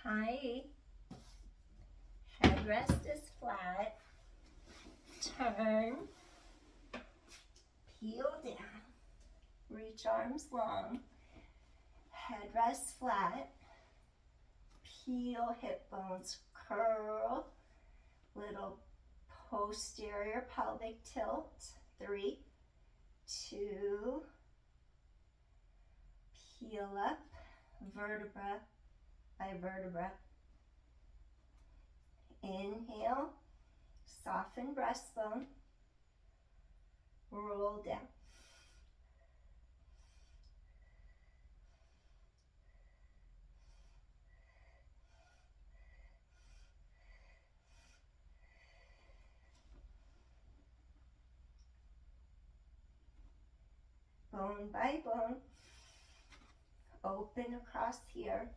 Hi. Headrest is flat. Turn. Peel down. Reach arms long. Headrest flat. Peel hip bones. Curl. Little posterior pelvic tilt. 3, 2. Peel up. Vertebra by vertebra. Inhale. Soften breastbone. Roll down. Bone by bone. Open across here.